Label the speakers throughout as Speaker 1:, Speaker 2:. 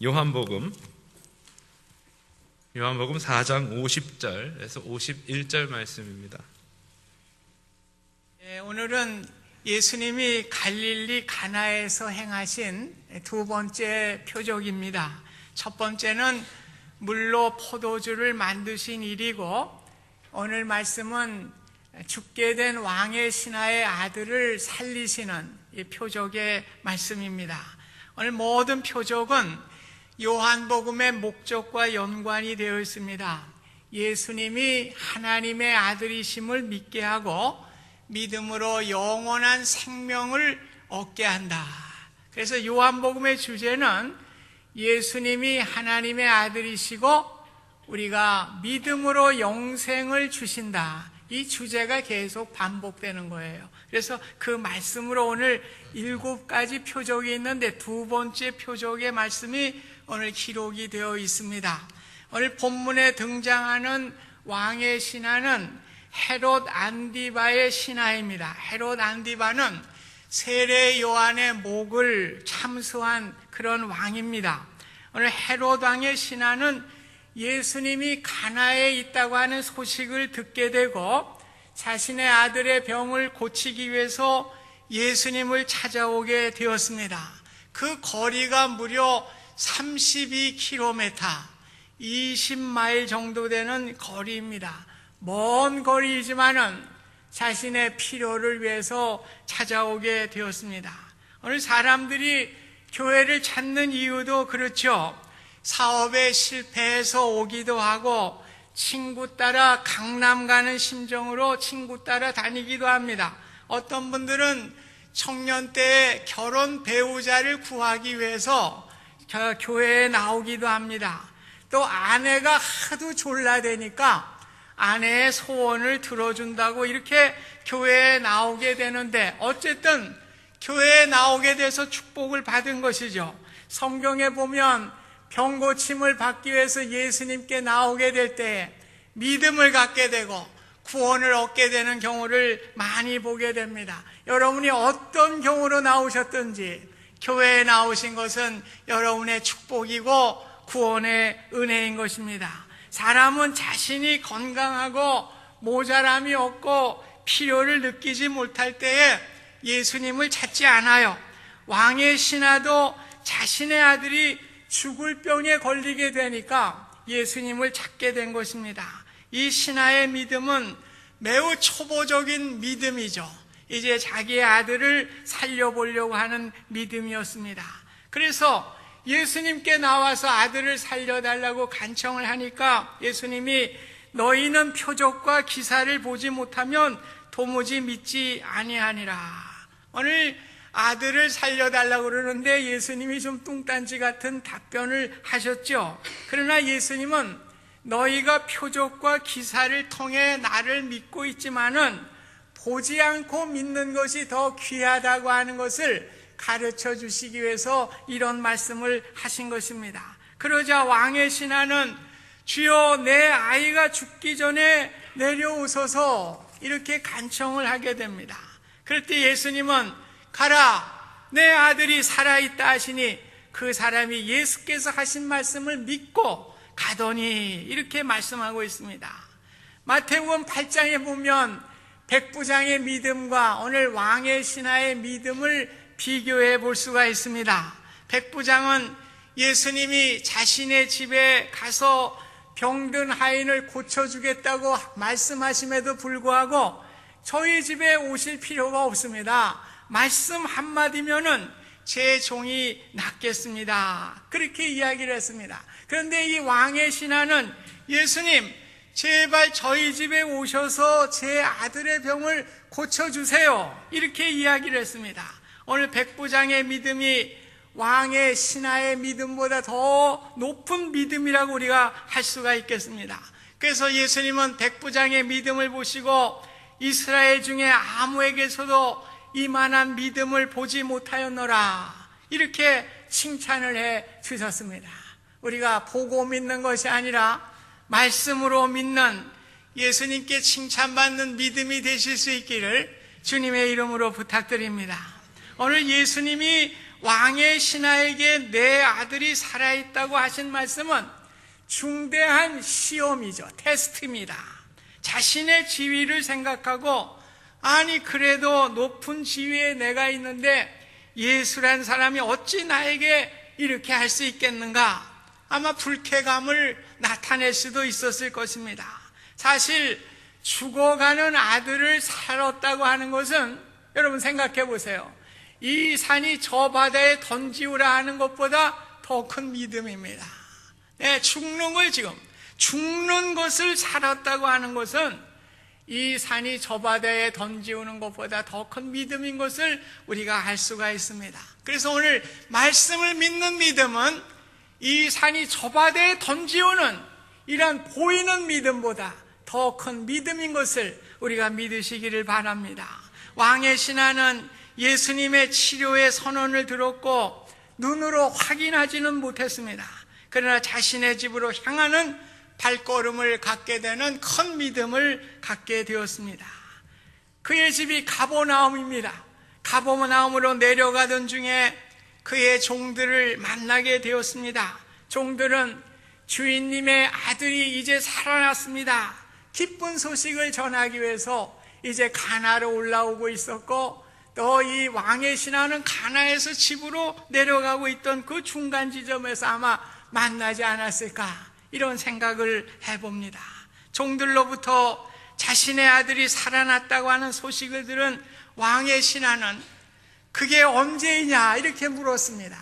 Speaker 1: 요한복음 4장 50절에서 51절 말씀입니다.
Speaker 2: 오늘은 예수님이 갈릴리 가나에서 행하신 두 번째 표적입니다. 첫 번째는 물로 포도주를 만드신 일이고, 오늘 말씀은 죽게 된 왕의 신하의 아들을 살리시는 이 표적의 말씀입니다. 오늘 모든 표적은 요한복음의 목적과 연관이 되어 있습니다. 예수님이 하나님의 아들이심을 믿게 하고 믿음으로 영원한 생명을 얻게 한다. 그래서 요한복음의 주제는 예수님이 하나님의 아들이시고 우리가 믿음으로 영생을 주신다. 이 주제가 계속 반복되는 거예요. 그래서 그 말씀으로 오늘 7가지 표적이 있는데 두 번째 표적의 말씀이 오늘 기록이 되어 있습니다. 오늘 본문에 등장하는 왕의 신하는 헤롯 안디바의 신하입니다. 헤롯 안디바는 세례 요한의 목을 참수한 그런 왕입니다. 오늘 헤롯 왕의 신하는 예수님이 가나에 있다고 하는 소식을 듣게 되고 자신의 아들의 병을 고치기 위해서 예수님을 찾아오게 되었습니다. 그 거리가 무려 32km, 20마일 정도 되는 거리입니다. 먼 거리이지만은 자신의 필요를 위해서 찾아오게 되었습니다. 오늘 사람들이 교회를 찾는 이유도 그렇죠. 사업에 실패해서 오기도 하고 친구 따라 강남 가는 심정으로 친구 따라 다니기도 합니다. 어떤 분들은 청년 때에 결혼 배우자를 구하기 위해서 교회에 나오기도 합니다. 또 아내가 하도 졸라대니까 아내의 소원을 들어준다고 이렇게 교회에 나오게 되는데, 어쨌든 교회에 나오게 돼서 축복을 받은 것이죠. 성경에 보면 병 고침을 받기 위해서 예수님께 나오게 될 때 믿음을 갖게 되고 구원을 얻게 되는 경우를 많이 보게 됩니다. 여러분이 어떤 경우로 나오셨든지 교회에 나오신 것은 여러분의 축복이고 구원의 은혜인 것입니다. 사람은 자신이 건강하고 모자람이 없고 필요를 느끼지 못할 때에 예수님을 찾지 않아요. 왕의 신하도 자신의 아들이 죽을 병에 걸리게 되니까 예수님을 찾게 된 것입니다. 이 신하의 믿음은 매우 초보적인 믿음이죠. 이제 자기의 아들을 살려보려고 하는 믿음이었습니다. 그래서 예수님께 나와서 아들을 살려달라고 간청을 하니까 예수님이 너희는 표적과 기사를 보지 못하면 도무지 믿지 아니하니라. 오늘 아들을 살려달라고 그러는데 예수님이 좀 뚱딴지 같은 답변을 하셨죠. 그러나 예수님은 너희가 표적과 기사를 통해 나를 믿고 있지만은 보지 않고 믿는 것이 더 귀하다고 하는 것을 가르쳐 주시기 위해서 이런 말씀을 하신 것입니다. 그러자 왕의 신하는 주여 내 아이가 죽기 전에 내려오소서 이렇게 간청을 하게 됩니다. 그럴 때 예수님은 가라 내 아들이 살아있다 하시니 그 사람이 예수께서 하신 말씀을 믿고 가더니 이렇게 말씀하고 있습니다. 마태복음 8장에 보면 백부장의 믿음과 오늘 왕의 신하의 믿음을 비교해 볼 수가 있습니다. 백부장은 예수님이 자신의 집에 가서 병든 하인을 고쳐주겠다고 말씀하심에도 불구하고 저희 집에 오실 필요가 없습니다. 말씀 한마디면은 제 종이 낫겠습니다. 그렇게 이야기를 했습니다. 그런데 이 왕의 신하는 예수님 제발 저희 집에 오셔서 제 아들의 병을 고쳐주세요 이렇게 이야기를 했습니다. 오늘 백부장의 믿음이 왕의 신하의 믿음보다 더 높은 믿음이라고 우리가 할 수가 있겠습니다. 그래서 예수님은 백부장의 믿음을 보시고 이스라엘 중에 아무에게서도 이만한 믿음을 보지 못하였노라 이렇게 칭찬을 해 주셨습니다. 우리가 보고 믿는 것이 아니라 말씀으로 믿는 예수님께 칭찬받는 믿음이 되실 수 있기를 주님의 이름으로 부탁드립니다. 오늘 예수님이 왕의 신하에게 내 아들이 살아있다고 하신 말씀은 중대한 시험이죠. 테스트입니다. 자신의 지위를 생각하고, 아니 그래도 높은 지위에 내가 있는데 예수란 사람이 어찌 나에게 이렇게 할 수 있겠는가? 아마 불쾌감을 나타낼 수도 있었을 것입니다. 사실 죽어가는 아들을 살았다고 하는 것은, 여러분 생각해 보세요. 이 산이 저 바다에 던지우라 하는 것보다 더 큰 믿음입니다. 네, 죽는 것을 살았다고 하는 것은 이 산이 저 바다에 던지우는 것보다 더 큰 믿음인 것을 우리가 알 수가 있습니다. 그래서 오늘 말씀을 믿는 믿음은 이 산이 저 바다에 던지우는 이런 보이는 믿음보다 더 큰 믿음인 것을 우리가 믿으시기를 바랍니다. 왕의 신하는 예수님의 치료의 선언을 들었고 눈으로 확인하지는 못했습니다. 그러나 자신의 집으로 향하는 발걸음을 갖게 되는 큰 믿음을 갖게 되었습니다. 그의 집이 가버나움입니다. 가버나움으로 내려가던 중에 그의 종들을 만나게 되었습니다. 종들은 주인님의 아들이 이제 살아났습니다. 기쁜 소식을 전하기 위해서 이제 가나로 올라오고 있었고, 또 이 왕의 신하는 가나에서 집으로 내려가고 있던 그 중간 지점에서 아마 만나지 않았을까, 이런 생각을 해봅니다. 종들로부터 자신의 아들이 살아났다고 하는 소식을 들은 왕의 신하는 그게 언제이냐 이렇게 물었습니다.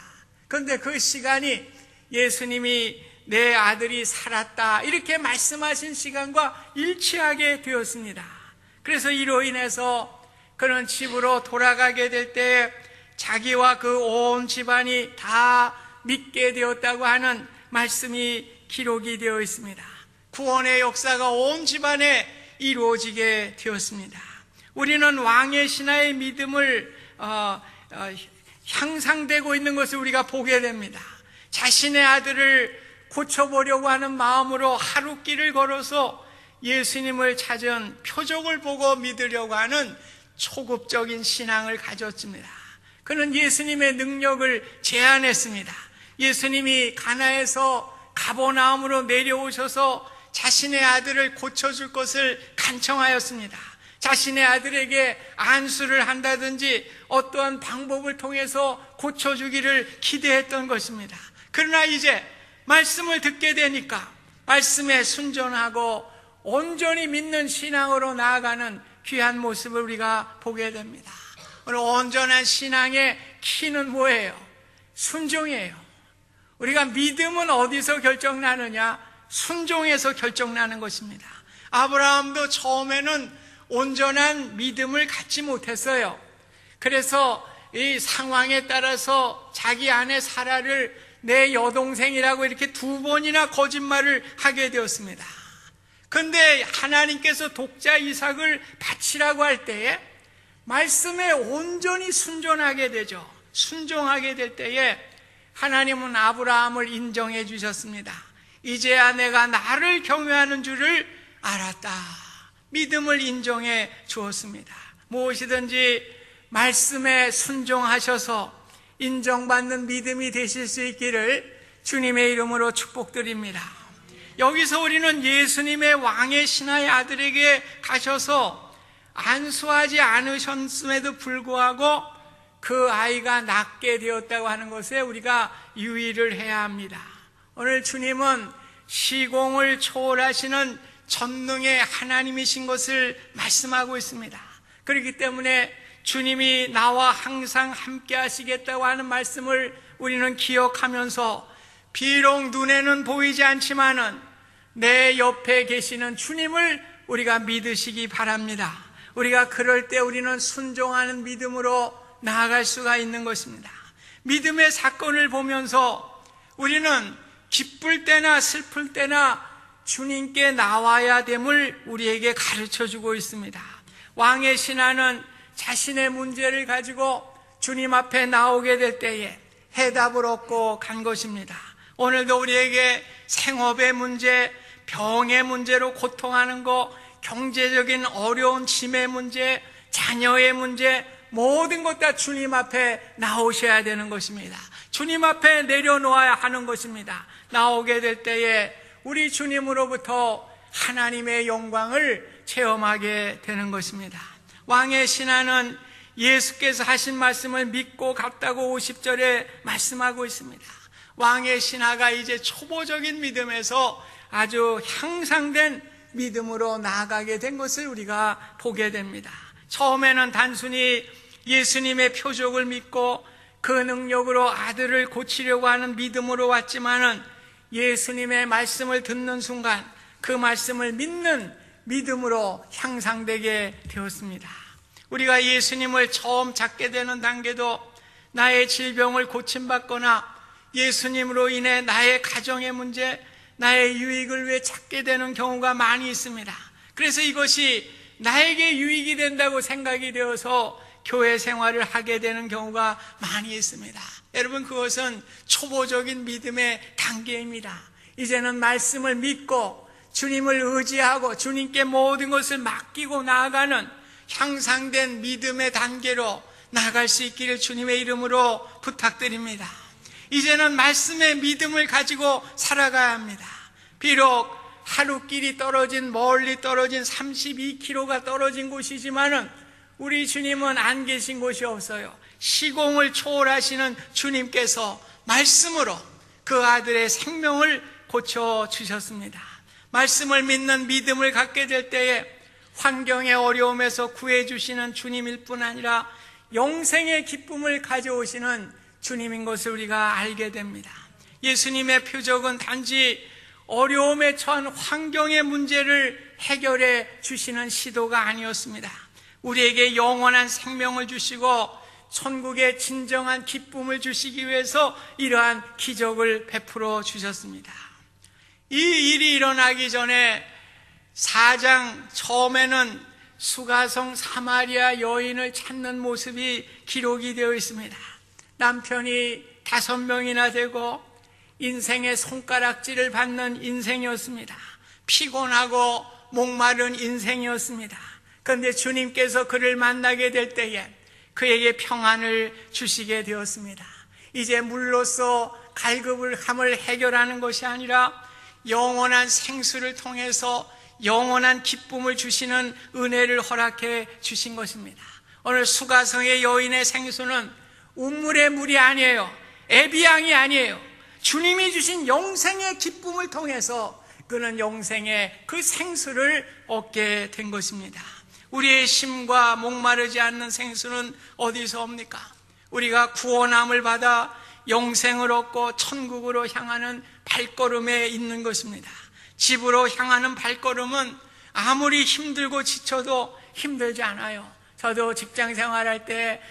Speaker 2: 그런데 그 시간이 예수님이 내 아들이 살았다 이렇게 말씀하신 시간과 일치하게 되었습니다. 그래서 이로 인해서 그는 집으로 돌아가게 될 때 자기와 그 온 집안이 다 믿게 되었다고 하는 말씀이 기록이 되어 있습니다. 구원의 역사가 온 집안에 이루어지게 되었습니다. 우리는 왕의 신하의 믿음을 향상되고 있는 것을 우리가 보게 됩니다. 자신의 아들을 고쳐보려고 하는 마음으로 하루길을 걸어서 예수님을 찾은 표적을 보고 믿으려고 하는 초급적인 신앙을 가졌습니다. 그는 예수님의 능력을 제안했습니다. 예수님이 가나에서 가버나움으로 내려오셔서 자신의 아들을 고쳐줄 것을 간청하였습니다. 자신의 아들에게 안수를 한다든지 어떠한 방법을 통해서 고쳐주기를 기대했던 것입니다. 그러나 이제 말씀을 듣게 되니까 말씀에 순종하고 온전히 믿는 신앙으로 나아가는 귀한 모습을 우리가 보게 됩니다. 오늘 온전한 신앙의 키는 뭐예요? 순종이에요. 우리가 믿음은 어디서 결정나느냐? 순종에서 결정나는 것입니다. 아브라함도 처음에는 온전한 믿음을 갖지 못했어요. 그래서 이 상황에 따라서 자기 아내 사라를 내 여동생이라고 이렇게 2번이나 거짓말을 하게 되었습니다. 그런데 하나님께서 독자 이삭을 바치라고 할 때에 말씀에 온전히 순종하게 되죠. 순종하게 될 때에 하나님은 아브라함을 인정해 주셨습니다. 이제야 내가 나를 경외하는 줄을 알았다. 믿음을 인정해 주었습니다. 무엇이든지 말씀에 순종하셔서 인정받는 믿음이 되실 수 있기를 주님의 이름으로 축복드립니다. 여기서 우리는 예수님의 왕의 신하의 아들에게 가셔서 안수하지 않으셨음에도 불구하고 그 아이가 낫게 되었다고 하는 것에 우리가 유의를 해야 합니다. 오늘 주님은 시공을 초월하시는 전능의 하나님이신 것을 말씀하고 있습니다. 그렇기 때문에 주님이 나와 항상 함께 하시겠다고 하는 말씀을 우리는 기억하면서 비록 눈에는 보이지 않지만은 내 옆에 계시는 주님을 우리가 믿으시기 바랍니다. 우리가 그럴 때 우리는 순종하는 믿음으로 나아갈 수가 있는 것입니다. 믿음의 사건을 보면서 우리는 기쁠 때나 슬플 때나 주님께 나와야 됨을 우리에게 가르쳐주고 있습니다. 왕의 신하는 자신의 문제를 가지고 주님 앞에 나오게 될 때에 해답을 얻고 간 것입니다. 오늘도 우리에게 생업의 문제, 병의 문제로 고통하는 것, 경제적인 어려운 짐의 문제, 자녀의 문제, 모든 것 다 주님 앞에 나오셔야 되는 것입니다. 주님 앞에 내려놓아야 하는 것입니다. 나오게 될 때에 우리 주님으로부터 하나님의 영광을 체험하게 되는 것입니다. 왕의 신하는 예수께서 하신 말씀을 믿고 갔다고 50절에 말씀하고 있습니다. 왕의 신하가 이제 초보적인 믿음에서 아주 향상된 믿음으로 나아가게 된 것을 우리가 보게 됩니다. 처음에는 단순히 예수님의 표적을 믿고 그 능력으로 아들을 고치려고 하는 믿음으로 왔지만은 예수님의 말씀을 듣는 순간 그 말씀을 믿는 믿음으로 향상되게 되었습니다. 우리가 예수님을 처음 찾게 되는 단계도 나의 질병을 고침받거나 예수님으로 인해 나의 가정의 문제, 나의 유익을 위해 찾게 되는 경우가 많이 있습니다. 그래서 이것이 나에게 유익이 된다고 생각이 되어서 교회 생활을 하게 되는 경우가 많이 있습니다. 여러분, 그것은 초보적인 믿음의 단계입니다. 이제는 말씀을 믿고 주님을 의지하고 주님께 모든 것을 맡기고 나아가는 향상된 믿음의 단계로 나아갈 수 있기를 주님의 이름으로 부탁드립니다. 이제는 말씀의 믿음을 가지고 살아가야 합니다. 비록 하루길이 떨어진, 멀리 떨어진 32km가 떨어진 곳이지만은 우리 주님은 안 계신 곳이 없어요. 시공을 초월하시는 주님께서 말씀으로 그 아들의 생명을 고쳐주셨습니다. 말씀을 믿는 믿음을 갖게 될 때에 환경의 어려움에서 구해주시는 주님일 뿐 아니라 영생의 기쁨을 가져오시는 주님인 것을 우리가 알게 됩니다. 예수님의 표적은 단지 어려움에 처한 환경의 문제를 해결해 주시는 시도가 아니었습니다. 우리에게 영원한 생명을 주시고 천국의 진정한 기쁨을 주시기 위해서 이러한 기적을 베풀어 주셨습니다. 이 일이 일어나기 전에 4장 처음에는 수가성 사마리아 여인을 찾는 모습이 기록이 되어 있습니다. 남편이 5명이나 되고 인생의 손가락질을 받는 인생이었습니다. 피곤하고 목마른 인생이었습니다. 그런데 주님께서 그를 만나게 될 때에 그에게 평안을 주시게 되었습니다. 이제 물로써 갈급함을 해결하는 것이 아니라 영원한 생수를 통해서 영원한 기쁨을 주시는 은혜를 허락해 주신 것입니다. 오늘 수가성의 여인의 생수는 우물의 물이 아니에요. 에비앙이 아니에요. 주님이 주신 영생의 기쁨을 통해서 그는 영생의 그 생수를 얻게 된 것입니다. 우리의 심과 목마르지 않는 생수는 어디서 옵니까? 우리가 구원함을 받아 영생을 얻고 천국으로 향하는 발걸음에 있는 것입니다. 집으로 향하는 발걸음은 아무리 힘들고 지쳐도 힘들지 않아요. 저도 직장 생활할 때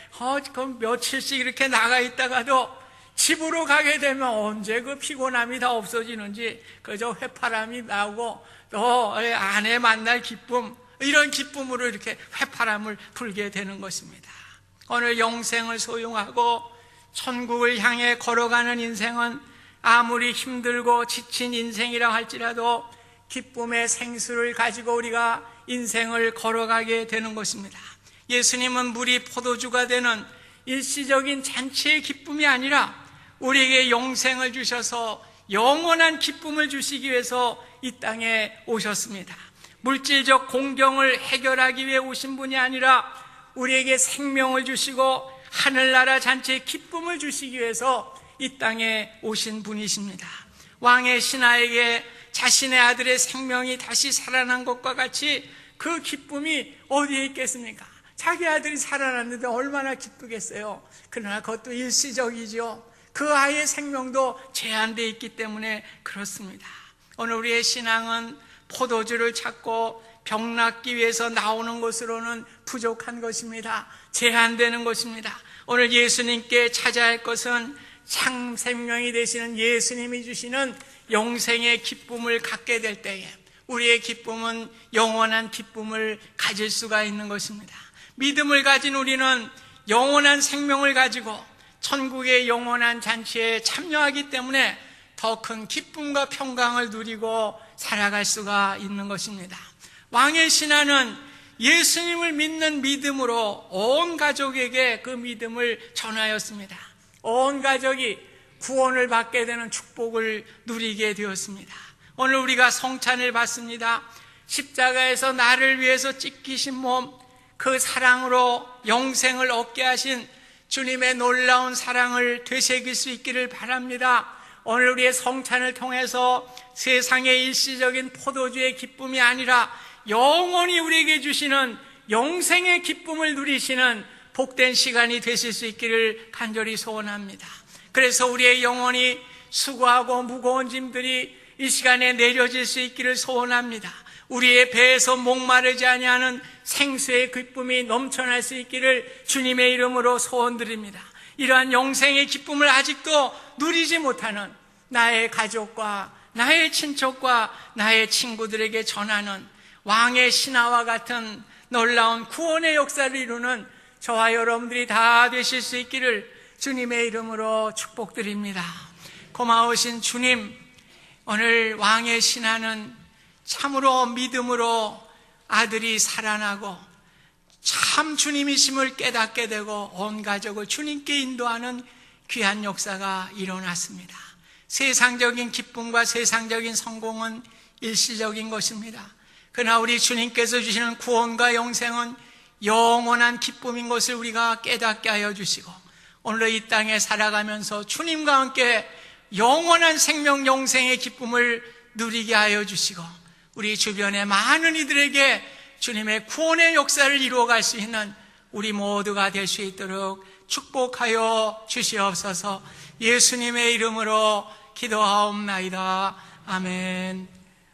Speaker 2: 그 며칠씩 이렇게 나가 있다가도 집으로 가게 되면 언제 그 피곤함이 다 없어지는지 그저 회파람이 나오고 또 아내 만날 기쁨, 이런 기쁨으로 이렇게 회파람을 불게 되는 것입니다. 오늘 영생을 소유하고 천국을 향해 걸어가는 인생은 아무리 힘들고 지친 인생이라 할지라도 기쁨의 생수를 가지고 우리가 인생을 걸어가게 되는 것입니다. 예수님은 물이 포도주가 되는 일시적인 잔치의 기쁨이 아니라 우리에게 영생을 주셔서 영원한 기쁨을 주시기 위해서 이 땅에 오셨습니다. 물질적 공경을 해결하기 위해 오신 분이 아니라 우리에게 생명을 주시고 하늘나라 잔치의 기쁨을 주시기 위해서 이 땅에 오신 분이십니다. 왕의 신하에게 자신의 아들의 생명이 다시 살아난 것과 같이 그 기쁨이 어디에 있겠습니까? 자기 아들이 살아났는데 얼마나 기쁘겠어요. 그러나 그것도 일시적이죠. 그 아이의 생명도 제한되어 있기 때문에 그렇습니다. 오늘 우리의 신앙은 포도주를 찾고 병 낫기 위해서 나오는 것으로는 부족한 것입니다. 제한되는 것입니다. 오늘 예수님께 찾아야 할 것은 참 생명이 되시는 예수님이 주시는 영생의 기쁨을 갖게 될 때에 우리의 기쁨은 영원한 기쁨을 가질 수가 있는 것입니다. 믿음을 가진 우리는 영원한 생명을 가지고 천국의 영원한 잔치에 참여하기 때문에 더 큰 기쁨과 평강을 누리고 살아갈 수가 있는 것입니다. 왕의 신하는 예수님을 믿는 믿음으로 온 가족에게 그 믿음을 전하였습니다. 온 가족이 구원을 받게 되는 축복을 누리게 되었습니다. 오늘 우리가 성찬을 받습니다. 십자가에서 나를 위해서 찢기신 몸, 그 사랑으로 영생을 얻게 하신 주님의 놀라운 사랑을 되새길 수 있기를 바랍니다. 오늘 우리의 성찬을 통해서 세상의 일시적인 포도주의 기쁨이 아니라 영원히 우리에게 주시는 영생의 기쁨을 누리시는 복된 시간이 되실 수 있기를 간절히 소원합니다. 그래서 우리의 영혼이 수고하고 무거운 짐들이 이 시간에 내려질 수 있기를 소원합니다. 우리의 배에서 목마르지 아니하는 생수의 기쁨이 넘쳐날 수 있기를 주님의 이름으로 소원드립니다. 이러한 영생의 기쁨을 아직도 누리지 못하는 나의 가족과 나의 친척과 나의 친구들에게 전하는 왕의 신하와 같은 놀라운 구원의 역사를 이루는 저와 여러분들이 다 되실 수 있기를 주님의 이름으로 축복드립니다. 고마우신 주님, 오늘 왕의 신하는 참으로 믿음으로 아들이 살아나고 참 주님이심을 깨닫게 되고 온 가족을 주님께 인도하는 귀한 역사가 일어났습니다. 세상적인 기쁨과 세상적인 성공은 일시적인 것입니다. 그러나 우리 주님께서 주시는 구원과 영생은 영원한 기쁨인 것을 우리가 깨닫게 하여 주시고 오늘 이 땅에 살아가면서 주님과 함께 영원한 생명 영생의 기쁨을 누리게 하여 주시고 우리 주변의 많은 이들에게 주님의 구원의 역사를 이루어갈 수 있는 우리 모두가 될 수 있도록 축복하여 주시옵소서. 예수님의 이름으로 기도하옵나이다. 아멘.